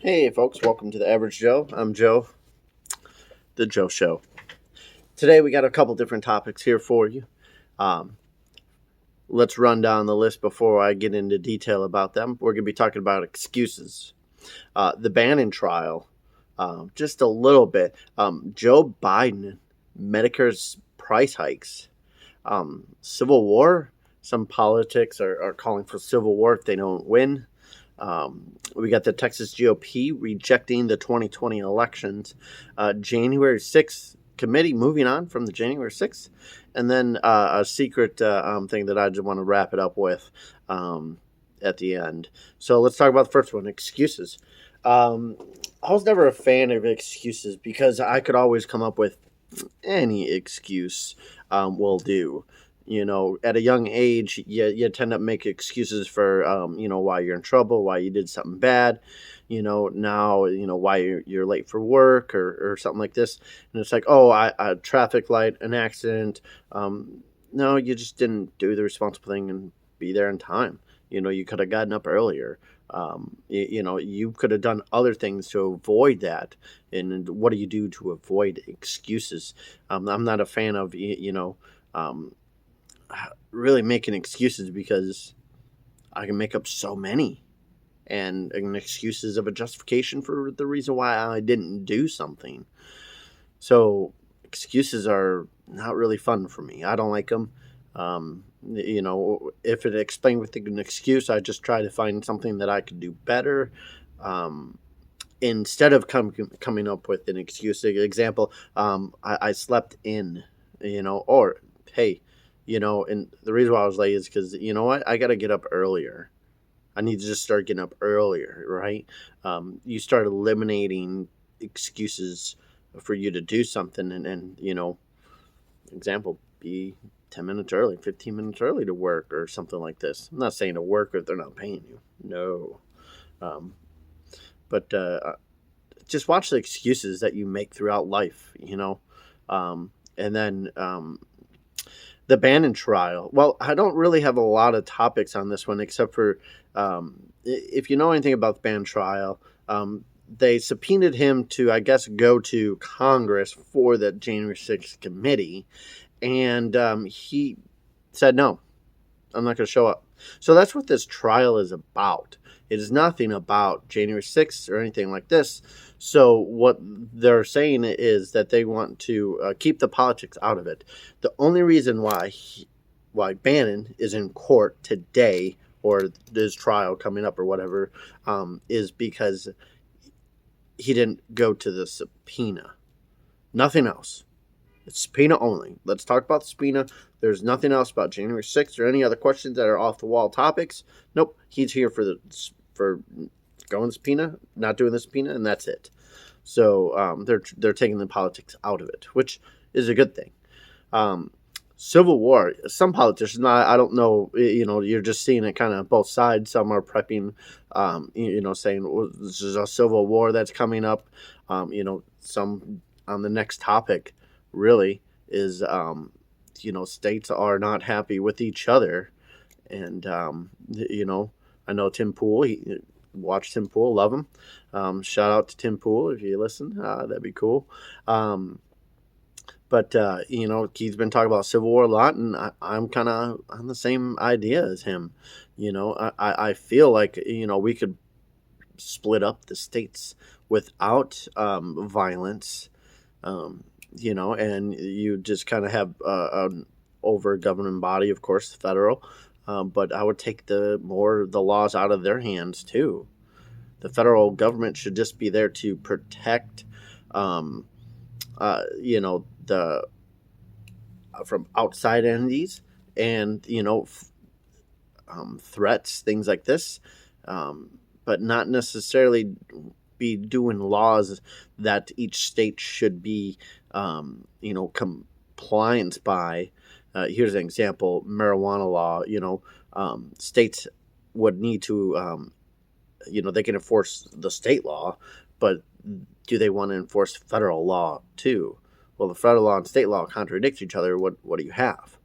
Hey, folks, welcome to the Average Joe. I'm Joe, the Joe Show. Today, we got a couple different topics here for you. Um, let's run down the list before I get into detail about them. We're going to be talking about excuses, the Bannon trial, just a little bit, Joe Biden, Medicare's price hikes, civil war. Some politics are calling for civil war if they don't win. We got the Texas GOP rejecting the 2020 elections. January 6th committee moving on from the January 6th. And then a secret thing that I just want to wrap it up with at the end. So let's talk about the first one, excuses. I was never a fan of excuses because I could always come up with any excuse will do. At a young age, you tend to make excuses for, why you're in trouble, why you did something bad, now, why you're late for work or something like this. And it's like, oh, I traffic light, an accident. No, you just didn't do the responsible thing and be there in time. You could have gotten up earlier. You could have done other things to avoid that. And what do you do to avoid excuses? I'm not a fan of, really making excuses because I can make up so many and excuses of a justification for the reason why I didn't do something. So excuses are not really fun for me. I don't like them. If it explained with an excuse, I just try to find something that I could do better. Instead of coming up with an excuse, example, I slept in, or hey, and the reason why I was late is because, you know what? I got to get up earlier. I need to just start getting up earlier, right? You start eliminating excuses for you to do something and example, be 10 minutes early, 15 minutes early to work or something like this. I'm not saying to work if they're not paying you. No. But just watch the excuses that you make throughout life, and then the Bannon trial. Well, I don't really have a lot of topics on this one except for if you know anything about the Bannon trial, they subpoenaed him to, I guess, go to Congress for the January 6th committee, and he said, no, I'm not going to show up. So that's what this trial is about. It is nothing about January 6th or anything like this. So what they're saying is that they want to keep the politics out of it. The only reason why Bannon is in court today or this trial coming up or whatever is because he didn't go to the subpoena. Nothing else. It's subpoena only. Let's talk about the subpoena. There's nothing else about January 6th or any other questions that are off the wall topics. Nope. He's here for going subpoena, not doing the subpoena, and that's it. So they're taking the politics out of it, which is a good thing. Civil war. Some politicians, I don't know. You're just seeing it kind of both sides. Some are prepping, saying well, this is a civil war that's coming up. Some on the next topic really is states are not happy with each other, and I know Tim Pool. Watch Tim Pool, love him. Shout out to Tim Pool if you listen. That'd be cool. But he's been talking about Civil War a lot, and I'm kind of on the same idea as him. I feel like we could split up the states without violence. And you just kind of have an over governing body, of course, federal. But I would take the laws out of their hands too. The federal government should just be there to protect, the from outside entities and threats, things like this, but not necessarily be doing laws that each state should be, compliance by. Here's an example: marijuana law. States would need to, they can enforce the state law, but do they want to enforce federal law too? Well, the federal law and state law contradict each other. What do you have?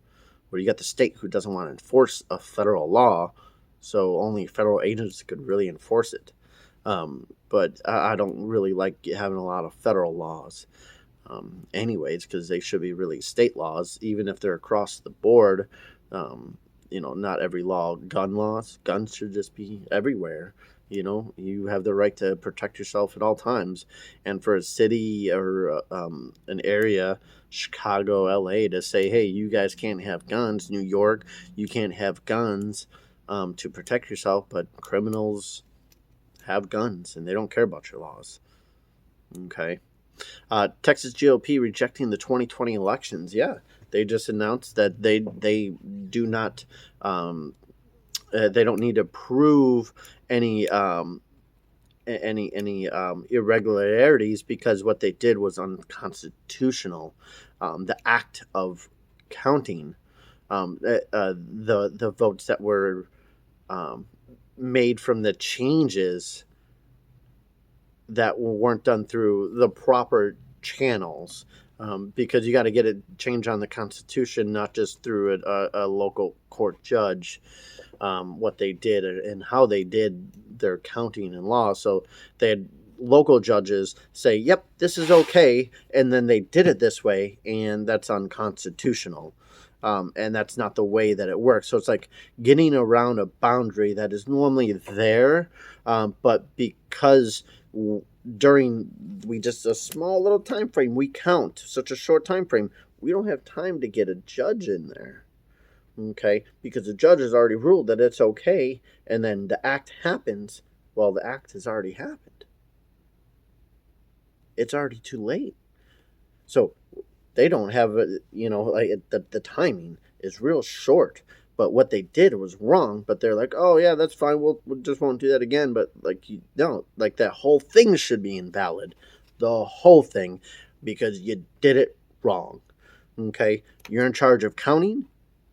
Well, you got the state who doesn't want to enforce a federal law, so only federal agents could really enforce it. But I don't really like having a lot of federal laws, anyways, because they should be really state laws, even if they're across the board. Not every law, gun laws, guns should just be everywhere. You have the right to protect yourself at all times. And for a city or an area, Chicago, LA, to say, hey, you guys can't have guns, New York, you can't have guns to protect yourself, but criminals have guns and they don't care about your laws. Okay. Texas GOP rejecting the 2020 elections. Yeah, they just announced that they do not they don't need to prove any irregularities because what they did was unconstitutional. The act of counting the votes that were made from the changes that weren't done through the proper channels, because you got to get a change on the Constitution, not just through a local court judge, what they did and how they did their counting and law. So they had local judges say, yep, this is okay, and then they did it this way, and that's unconstitutional. And that's not the way that it works. So it's like getting around a boundary that is normally there, but because during just a small little time frame, we count such a short time frame, we don't have time to get a judge in there. Okay, because the judge has already ruled that it's okay, and then the act happens. Well, the act has already happened. It's already too late. So they don't have the timing is real short. But what they did was wrong. But they're like, oh yeah, that's fine. We'll just won't do that again. But that whole thing should be invalid, the whole thing, because you did it wrong. Okay, you're in charge of counting.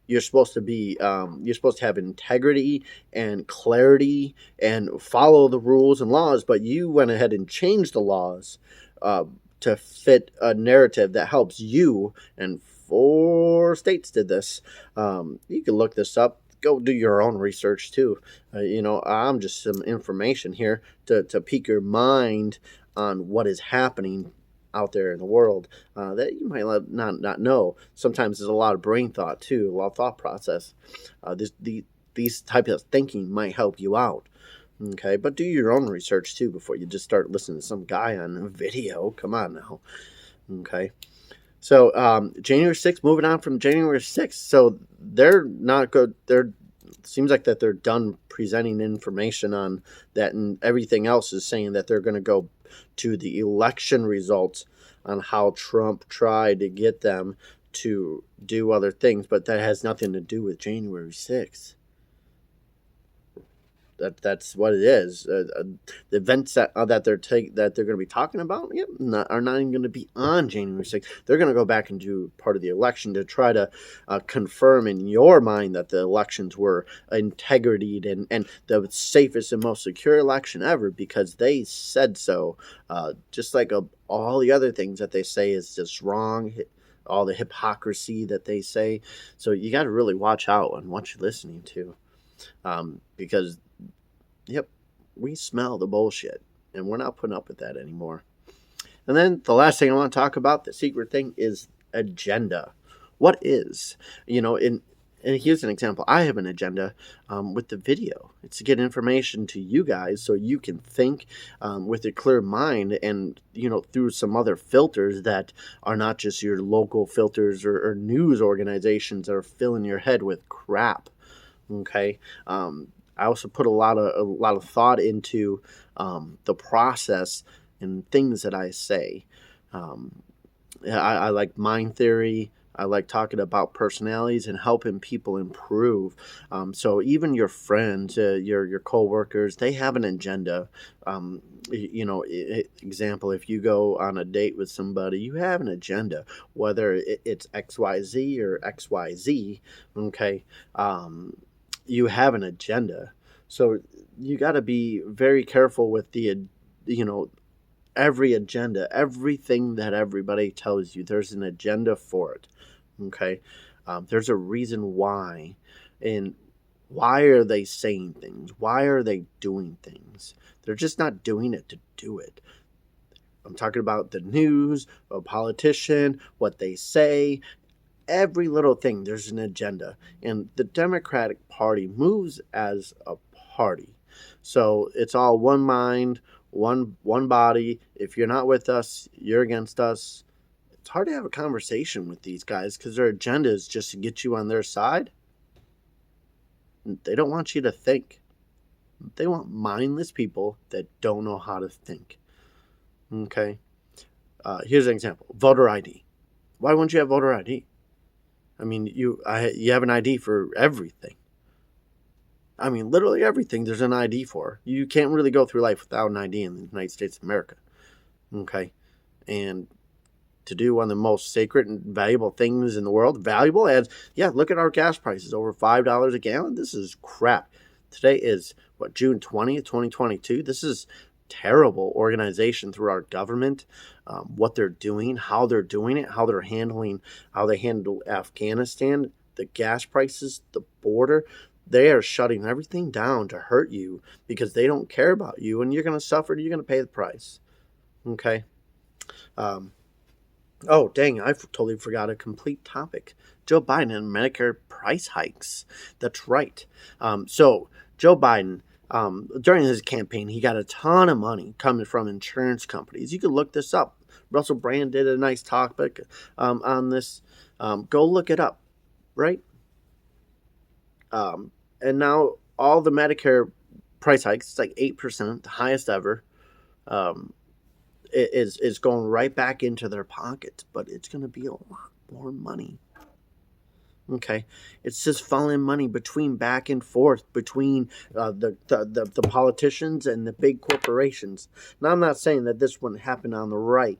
You're supposed to have integrity and clarity and follow the rules and laws. But you went ahead and changed the laws to fit a narrative that helps you, and 4 states did this. You can look this up. Go do your own research too. I'm just some information here to pique your mind on what is happening out there in the world that you might not know. Sometimes there's a lot of brain thought too, a lot of thought process. These types of thinking might help you out. Okay, but do your own research too before you just start listening to some guy on a video. Come on now. Okay. So January 6th, moving on from January 6th. So they're not good. Seems like that they're done presenting information on that, and everything else is saying that they're going to go to the election results on how Trump tried to get them to do other things, but that has nothing to do with January 6th. That's what it is. The events that they're going to be talking about, are not even going to be on January 6th. They're going to go back and do part of the election to try to confirm in your mind that the elections were integrity and the safest and most secure election ever, because they said so. Just like all the other things that they say is just wrong. All the hypocrisy that they say. So you got to really watch out on what you're listening to, because yep, we smell the bullshit, and we're not putting up with that anymore. And then the last thing I want to talk about, the secret thing, is agenda. What is, and here's an example. I have an agenda with the video. It's to get information to you guys so you can think with a clear mind and, through some other filters that are not just your local filters or news organizations that are filling your head with crap. Okay. I also put a lot of thought into the process and things that I say. I like mind theory. I like talking about personalities and helping people improve. So even your friends, your coworkers, they have an agenda. Example, if you go on a date with somebody, you have an agenda, whether it's XYZ or XYZ. Okay. You have an agenda. So you got to be very careful with every agenda, everything that everybody tells you. There's an agenda for it. Okay. There's a reason why. And Why are they saying things? Why are they doing things? They're just not doing it to do it. I'm talking about the news, a politician, what they say, every little thing. There's an agenda. And the Democratic Party moves as a party. So it's all one mind, one body. If you're not with us, you're against us. It's hard to have a conversation with these guys because their agenda is just to get you on their side. They don't want you to think. They want mindless people that don't know how to think. Okay? Here's an example. Voter ID. Why wouldn't you have voter ID? I mean, you have an ID for everything. I mean, literally everything there's an ID for. You can't really go through life without an ID in the United States of America. Okay? And to do one of the most sacred and valuable things in the world, valuable as, yeah, look at our gas prices, over $5 a gallon. This is crap. Today is, June 20th, 2022. This is terrible organization through our government, what they're doing, how they're doing it, how they handle Afghanistan, the gas prices, the border. They are shutting everything down to hurt you because they don't care about you, and you're going to suffer. You're going to pay the price. Okay? Oh, dang, I totally forgot a complete topic. Joe Biden and Medicare price hikes. That's right. So Joe Biden, during his campaign, he got a ton of money coming from insurance companies. You can look this up. Russell Brand did a nice topic on this. Go look it up, right? And now all the Medicare price hikes, it's like 8%, the highest ever, is going right back into their pockets, but it's going to be a lot more money. Okay, it's just falling money back and forth between the politicians and the big corporations. Now, I'm not saying that this wouldn't happen on the right,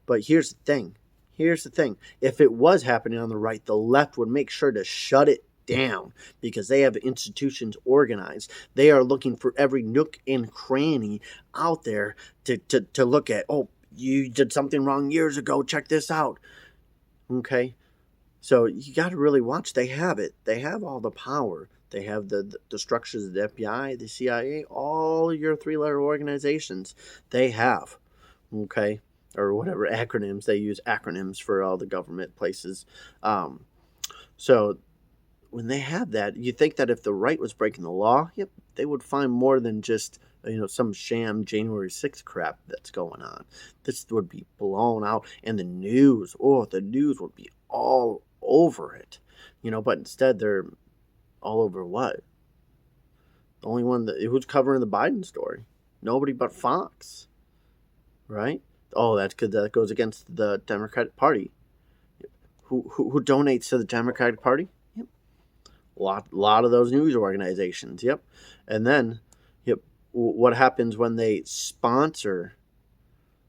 but here's the thing. If it was happening on the right, the left would make sure to shut it down because they have institutions organized. They are looking for every nook and cranny out there to look at. Oh, you did something wrong years ago. Check this out. Okay. So you got to really watch. They have it. They have all the power. They have the structures of the FBI, the CIA, all your 3-letter organizations. They have. Okay. Or whatever acronyms. They use acronyms for all the government places. So when they have that, you think that if the right was breaking the law, yep, they would find more than just, some sham January 6th crap that's going on. This would be blown out, and the news would be all over it, but instead they're all over what? The only one who's covering the Biden story? Nobody but Fox, right? Oh, that's good. That goes against the Democratic Party. Who donates to the Democratic Party? Yep. A lot of those news organizations. Yep. And then, what happens when they sponsor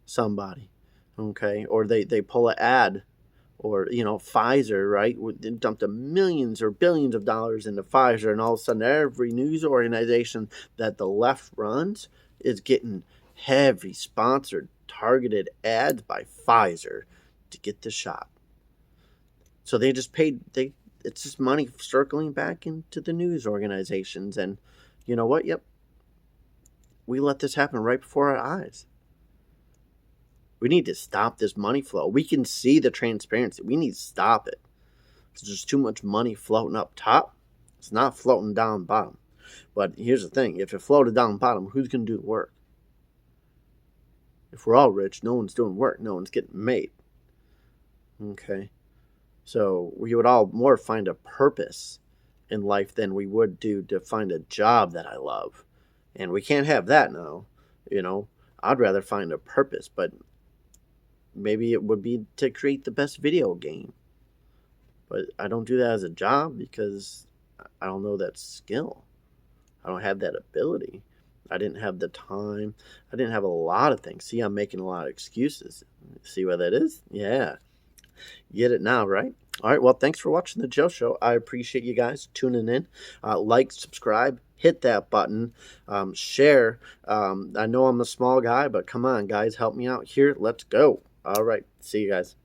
somebody? Okay. Or they pull an ad, or, Pfizer, right? They dumped millions or billions of dollars into Pfizer, and all of a sudden every news organization that the left runs is getting heavy sponsored, targeted ads by Pfizer to get the shot. So they just it's just money circling back into the news organizations. And you know what? Yep. We let this happen right before our eyes. We need to stop this money flow. We can see the transparency. We need to stop it. There's just too much money floating up top. It's not floating down bottom. But here's the thing. If it floated down bottom, who's going to do the work? If we're all rich, no one's doing work. No one's getting made. Okay. So we would all more find a purpose in life than we would do to find a job that I love. And we can't have that now. I'd rather find a purpose, but maybe it would be to create the best video game. But I don't do that as a job because I don't know that skill. I don't have that ability. I didn't have the time. I didn't have a lot of things. See, I'm making a lot of excuses. See what that is? Yeah. Get it now, right? All right. Well, thanks for watching the Joe Show. I appreciate you guys tuning in. Like, subscribe, hit that button, share. I know I'm a small guy, but come on, guys, help me out here. Let's go. All right. See you guys.